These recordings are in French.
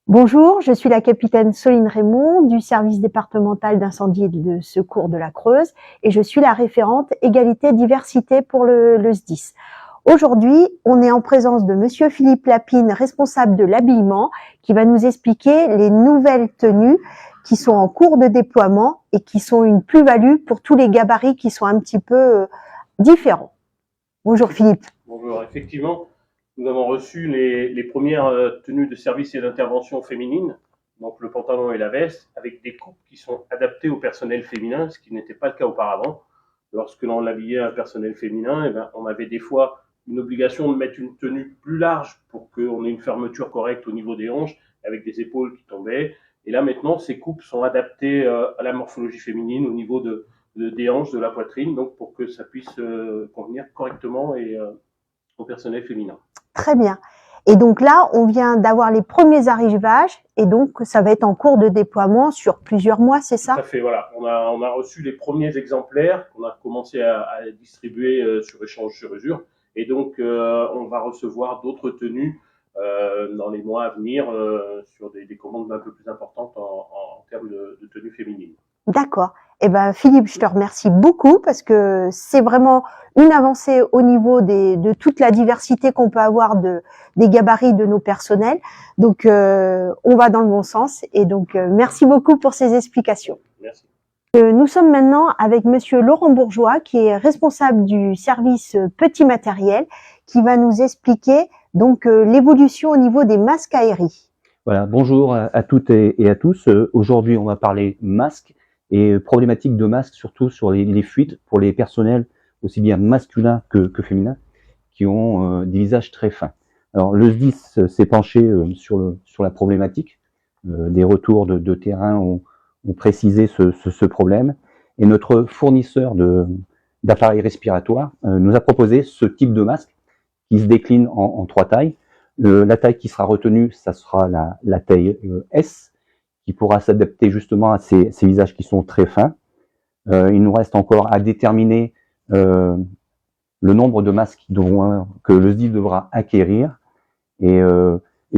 Bonjour, je suis la capitaine Soline Raymond du service départemental d'incendie et de secours de la Creuse et je suis la référente égalité-diversité pour le SDIS. Aujourd'hui, on est en présence de Monsieur Philippe Lapine, responsable de l'habillement, qui va nous expliquer les nouvelles tenues qui sont en cours de déploiement et qui sont une plus-value pour tous les gabarits qui sont un petit peu différents. Bonjour Philippe. Bonjour, effectivement. Nous avons reçu les premières tenues de service et d'intervention féminines, donc le pantalon et la veste, avec des coupes qui sont adaptées au personnel féminin, ce qui n'était pas le cas auparavant. Lorsque l'on habillait un personnel féminin, on avait des fois une obligation de mettre une tenue plus large pour qu'on ait une fermeture correcte au niveau des hanches, avec des épaules qui tombaient. Et là maintenant, ces coupes sont adaptées à la morphologie féminine au niveau des hanches, de la poitrine, donc pour que ça puisse convenir correctement au personnel féminin. Très bien. Et donc là, on vient d'avoir les premiers arrivages et donc ça va être en cours de déploiement sur plusieurs mois, c'est ça? Tout à fait, voilà. On a reçu les premiers exemplaires qu'on a commencé à distribuer sur échange sur usure. Et donc, on va recevoir d'autres tenues dans les mois à venir sur des commandes un peu plus importantes en termes de tenues féminines. D'accord. Eh ben, Philippe, je te remercie beaucoup parce que c'est vraiment une avancée au niveau de toute la diversité qu'on peut avoir des gabarits de nos personnels. Donc, on va dans le bon sens et donc, merci beaucoup pour ces explications. Merci. Nous sommes maintenant avec Monsieur Laurent Bourgeois qui est responsable du service petit matériel qui va nous expliquer donc l'évolution au niveau des masques aériens. Voilà, bonjour à toutes et à tous. Aujourd'hui, on va parler masques et problématiques de masques, surtout sur les fuites pour les personnels aussi bien masculins que féminins qui ont des visages très fins. Alors le SDIS s'est penché sur la problématique. Des retours de terrain ont précisé ce problème et notre fournisseur d'appareils respiratoires nous a proposé ce type de masque qui se décline en 3 tailles. La taille qui sera retenue, ça sera la taille S, qui pourra s'adapter justement à ces visages qui sont très fins. Il nous reste encore à déterminer le nombre de masques que le SDIS devra acquérir. Et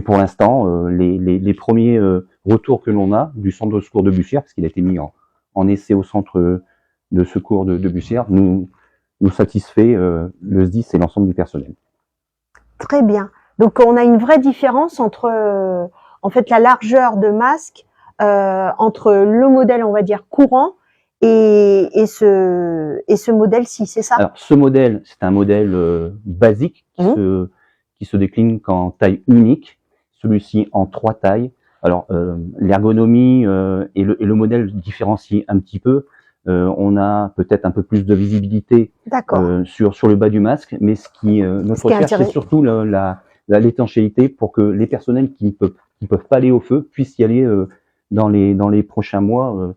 pour l'instant, les premiers retours que l'on a du centre de secours de Bussière, parce qu'il a été mis en essai au centre de secours de Bussière, nous satisfait le SDIS et l'ensemble du personnel. Très bien. Donc, on a une vraie différence entre, en fait, la largeur de masque entre le modèle, on va dire, courant et ce modèle-ci, c'est ça? Alors, ce modèle, c'est un modèle basique qui se décline qu'en taille unique. Celui-ci en 3 tailles. Alors, l'ergonomie et le modèle différencient un petit peu. On a peut-être un peu plus de visibilité sur le bas du masque, mais notre recherche, c'est surtout l'étanchéité pour que les personnels qui ne peuvent pas aller au feu puissent y aller dans les prochains mois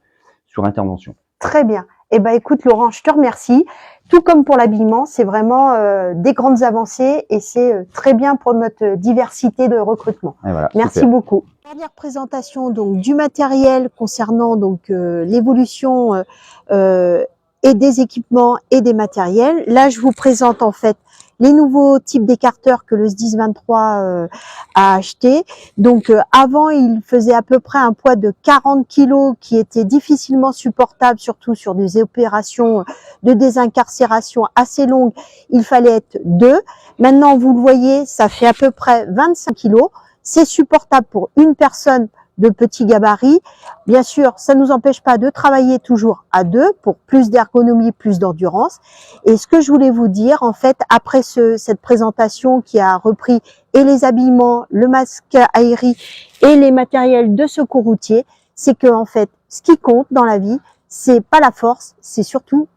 sur intervention. Très bien. Eh ben, écoute, Laurent, je te remercie. Tout comme pour l'habillement, c'est vraiment des grandes avancées et c'est très bien pour notre diversité de recrutement. Voilà, merci beaucoup. Dernière présentation donc du matériel concernant donc l'évolution et des équipements et des matériels. Là, je vous présente en fait les nouveaux types d'écarteurs que le SDIS 23 a acheté. Donc avant, il faisait à peu près un poids de 40 kg qui était difficilement supportable, surtout sur des opérations de désincarcération assez longues. Il fallait être 2. Maintenant, vous le voyez, ça fait à peu près 25 kg. C'est supportable pour une personne de petit gabarit. Bien sûr, ça ne nous empêche pas de travailler toujours à 2 pour plus d'ergonomie, plus d'endurance. Et ce que je voulais vous dire, en fait, après cette présentation qui a repris et les habillements, le masque aérien et les matériels de secours routier, c'est que en fait, ce qui compte dans la vie, c'est pas la force, c'est surtout